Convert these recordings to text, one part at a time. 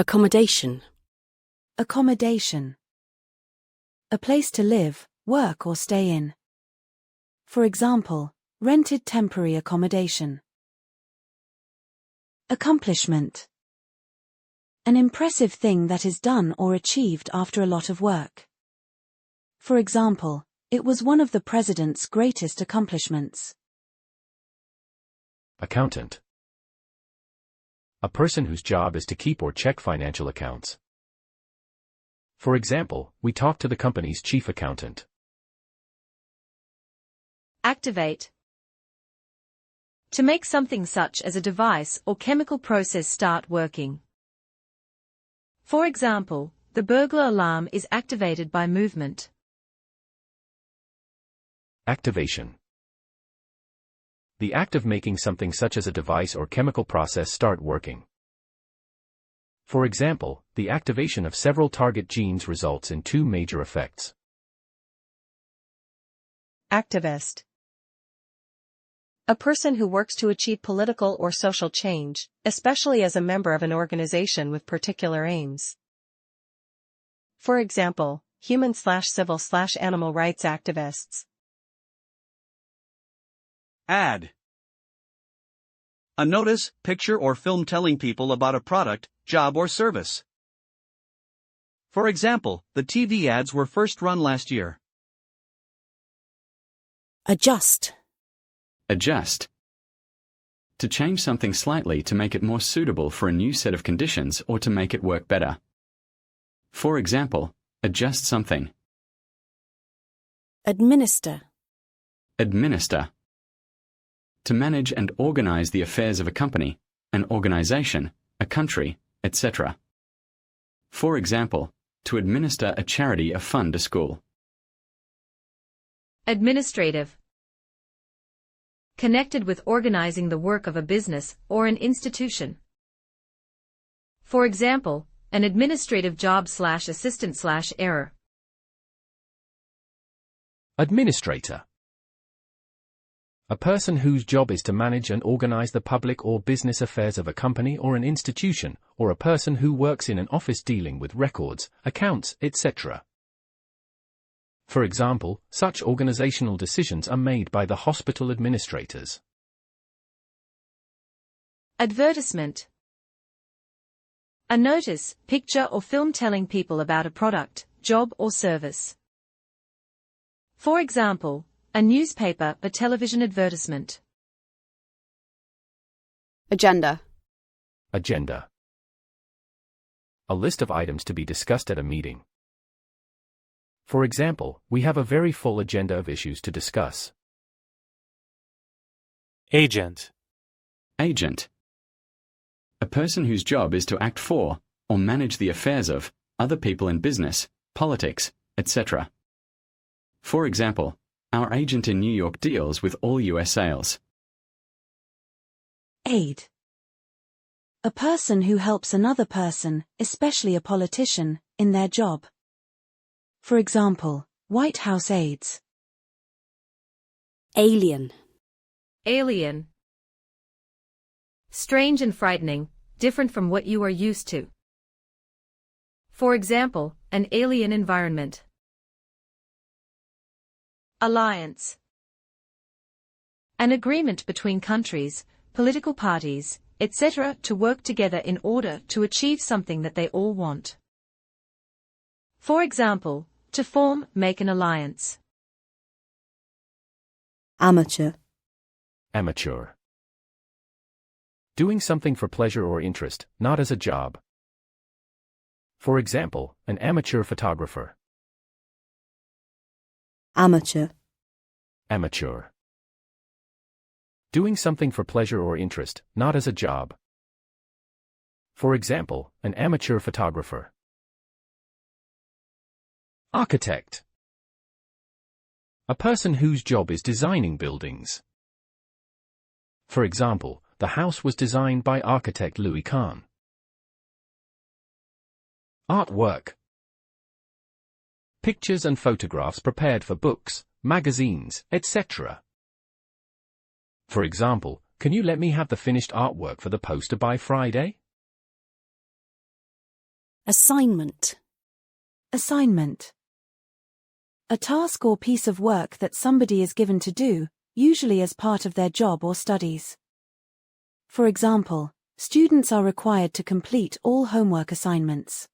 Accommodation. Accommodation. A place to live, work or stay in. For example, rented temporary accommodation. Accomplishment. An impressive thing that is done or achieved after a lot of work. For example, it was one of the president's greatest accomplishments. Accountant. A person whose job is to keep or check financial accounts. For example, we talked to the company's chief accountant. Activate. To make something such as a device or chemical process start working. For example, the burglar alarm is activated by movement. Activation. The act of making something such as a device or chemical process start working. For example, the activation of several target genes results in two major effects. Activist. A person who works to achieve political or social change, especially as a member of an organization with particular aims. For example, human/civil/animal rights activists. Ad. A notice, picture or film telling people about a product, job or service. For example, the TV ads were first run last year. Adjust. Adjust. To change something slightly to make it more suitable for a new set of conditions or to make it work better. For example, adjust something. Administer. Administer. To manage and organize the affairs of a company, an organization, a country, etc. For example, to administer a charity, a fund, a school. Administrative. Connected with organizing the work of a business or an institution. For example, an administrative job/assistant/error. Administrator. A person whose job is to manage and organize the public or business affairs of a company or an institution, or a person who works in an office dealing with records, accounts, etc. For example, such organizational decisions are made by the hospital administrators. Advertisement. A notice, picture or film telling people about a product, job or service. For example, a newspaper or television advertisement. Agenda. Agenda. A list of items to be discussed at a meeting. For example, we have a very full agenda of issues to discuss. Agent. Agent. A person whose job is to act for, or manage the affairs of, other people in business, politics, etc. For example, our agent in New York deals with all US sales. Aid. A person who helps another person, especially a politician, in their job. For example, White House aides. Alien. Alien. Strange and frightening, different from what you are used to. For example, an alien environment. Alliance. An agreement between countries, political parties, etc. to work together in order to achieve something that they all want. For example, to form, make an alliance. Amateur. Amateur. Doing something for pleasure or interest, not as a job. For example, an amateur photographer. Amateur. Amateur. Doing something for pleasure or interest, not as a job. For example, an amateur photographer. Architect. A person whose job is designing buildings. For example, the house was designed by architect Louis Kahn. Artwork. Pictures and photographs prepared for books, magazines, etc. For example, can you let me have the finished artwork for the poster by Friday? Assignment. Assignment. A task or piece of work that somebody is given to do, usually as part of their job or studies. For example, students are required to complete all homework assignments.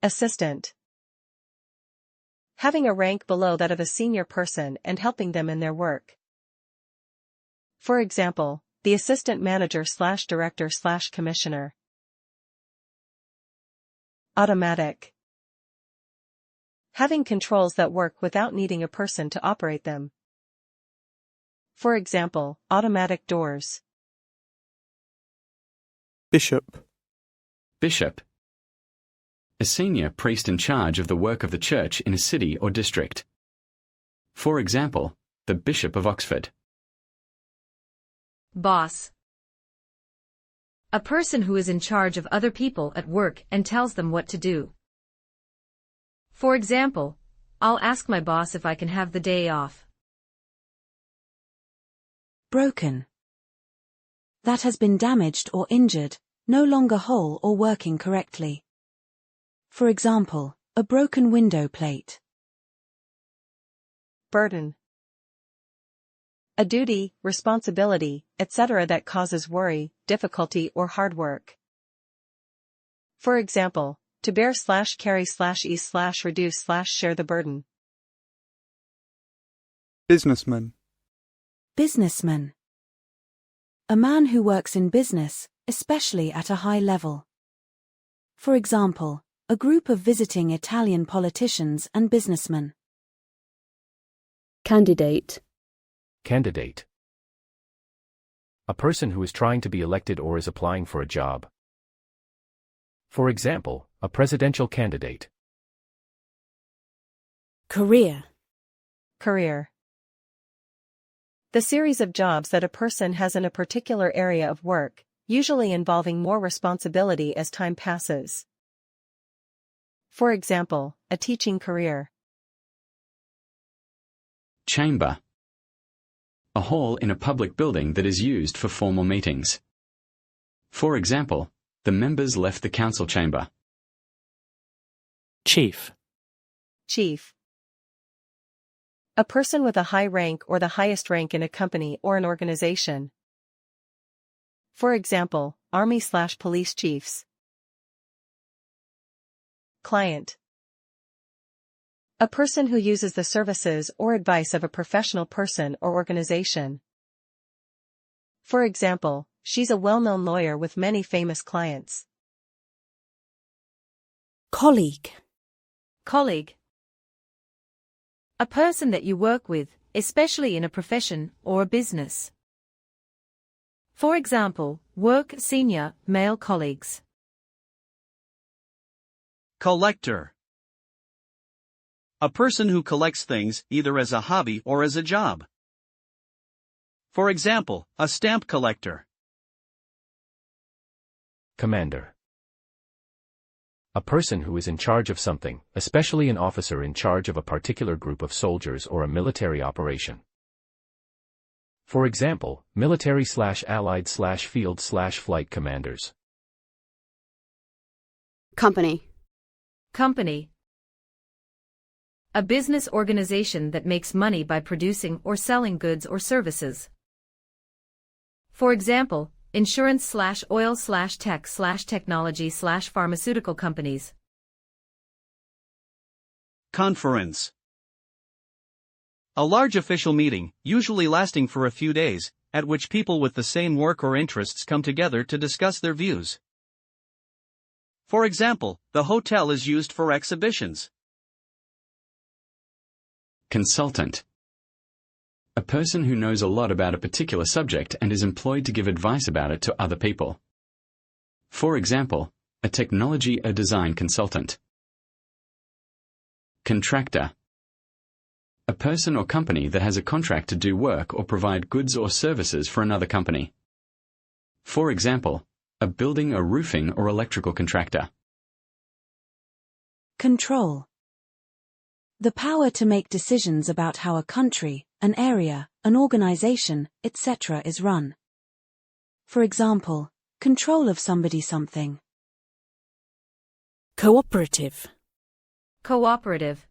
Assistant. Having a rank below that of a senior person and helping them in their work. For example, the assistant manager/director/commissioner. Automatic. Having controls that work without needing a person to operate them. For example, automatic doors. Bishop. Bishop. A senior priest in charge of the work of the church in a city or district. For example, the Bishop of Oxford. Boss. A person who is in charge of other people at work and tells them what to do. For example, I'll ask my boss if I can have the day off. Broken. That has been damaged or injured, no longer whole or working correctly. For example, a broken window plate. Burden. A duty, responsibility, etc. that causes worry, difficulty or hard work. For example, to bear/carry/ease/reduce/share the burden. Businessman. Businessman. A man who works in business, especially at a high level. For example, a group of visiting Italian politicians and businessmen. Candidate. Candidate. A person who is trying to be elected or is applying for a job. For example, a presidential candidate. Career. Career. The series of jobs that a person has in a particular area of work, usually involving more responsibility as time passes. For example, a teaching career. Chamber. A hall in a public building that is used for formal meetings. For example, the members left the council chamber. Chief. Chief. A person with a high rank or the highest rank in a company or an organization. For example, army/police chiefs. Client. A person who uses the services or advice of a professional person or organization. For example, she's a well-known lawyer with many famous clients. Colleague. Colleague. A person that you work with, especially in a profession or a business. For example, work senior male colleagues. Collector. A person who collects things either as a hobby or as a job. For example, a stamp collector. Commander. A person who is in charge of something, especially an officer in charge of a particular group of soldiers or a military operation. For example, military/allied/field/flight commanders. Company. Company. A business organization that makes money by producing or selling goods or services. For example, insurance/oil/tech/technology/pharmaceutical companies. Conference. A large official meeting, usually lasting for a few days, at which people with the same work or interests come together to discuss their views. For example, the hotel is used for exhibitions. Consultant. A person who knows a lot about a particular subject and is employed to give advice about it to other people. For example, a technology or design consultant. Contractor. A person or company that has a contract to do work or provide goods or services for another company. For example, a building or roofing or electrical contractor. Control. The power to make decisions about how a country, an area, an organization, etc. is run. For example, control of somebody something. Cooperative. Cooperative.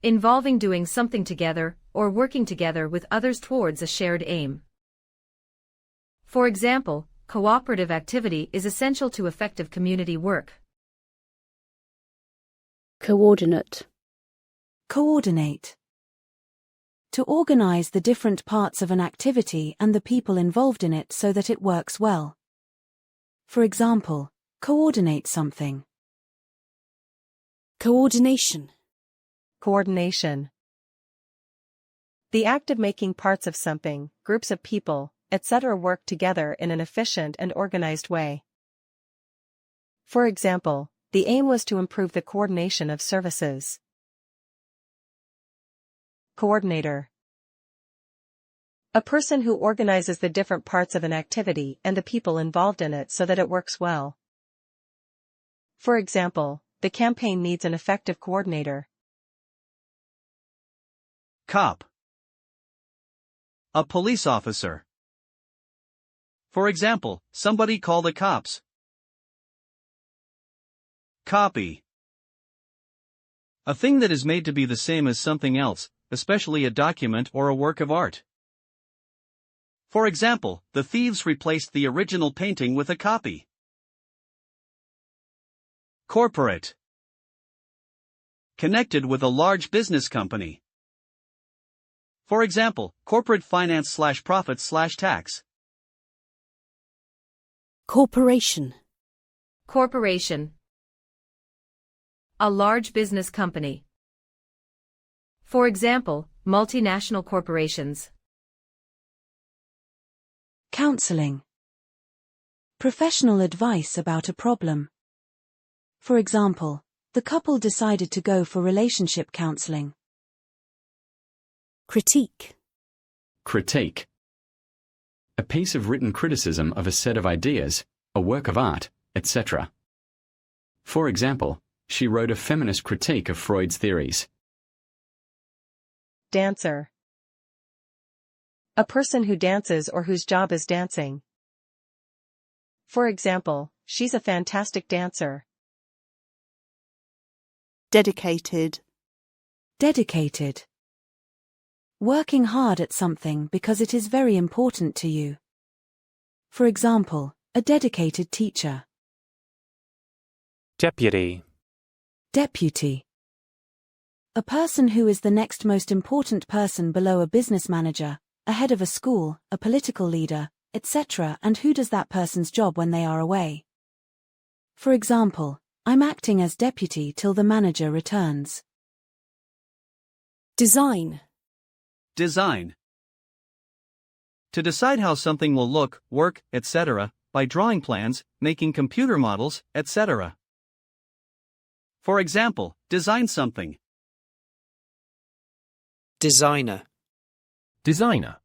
Involving doing something together or working together with others towards a shared aim. For example, cooperative activity is essential to effective community work. Coordinate. Coordinate. To organize the different parts of an activity and the people involved in it so that it works well. For example, coordinate something. Coordination. Coordination. The act of making parts of something, groups of people, etc. work together in an efficient and organized way. For example, the aim was to improve the coordination of services. Coordinator. A person who organizes the different parts of an activity and the people involved in it so that it works well. For example, the campaign needs an effective coordinator. Cop. A police officer. For example, somebody call the cops. Copy. A thing that is made to be the same as something else, especially a document or a work of art. For example, the thieves replaced the original painting with a copy. Corporate. Connected with a large business company. For example, corporate finance/profits/tax. Corporation. Corporation. A large business company. For example, multinational corporations. Counseling. Professional advice about a problem. For example, the couple decided to go for relationship counseling. Critique. Critique. A piece of written criticism of a set of ideas, a work of art, etc. For example, she wrote a feminist critique of Freud's theories. Dancer. A person who dances or whose job is dancing. For example, she's a fantastic dancer. Dedicated. Dedicated. Working hard at something because it is very important to you. For example, a dedicated teacher. Deputy. Deputy. A person who is the next most important person below a business manager, a head of a school, a political leader, etc., and who does that person's job when they are away. For example, I'm acting as deputy till the manager returns. Design. Design. To decide how something will look, work, etc., by drawing plans, making computer models, etc. For example, design something. Designer. Designer.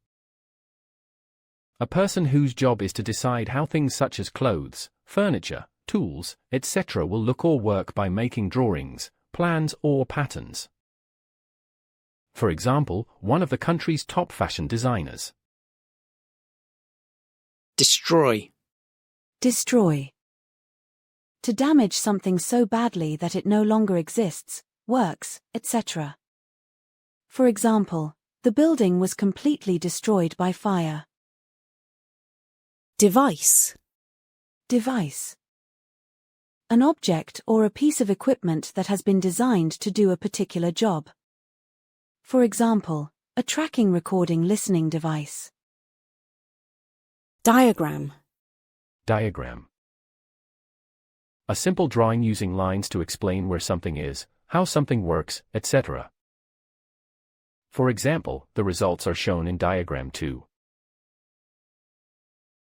A person whose job is to decide how things such as clothes, furniture, tools, etc. will look or work by making drawings, plans or patterns. For example, one of the country's top fashion designers. Destroy. Destroy. To damage something so badly that it no longer exists, works, etc. For example, the building was completely destroyed by fire. Device. Device. An object or a piece of equipment that has been designed to do a particular job. For example, a tracking recording listening device. Diagram. Diagram. A simple drawing using lines to explain where something is, how something works, etc. For example, the results are shown in diagram 2.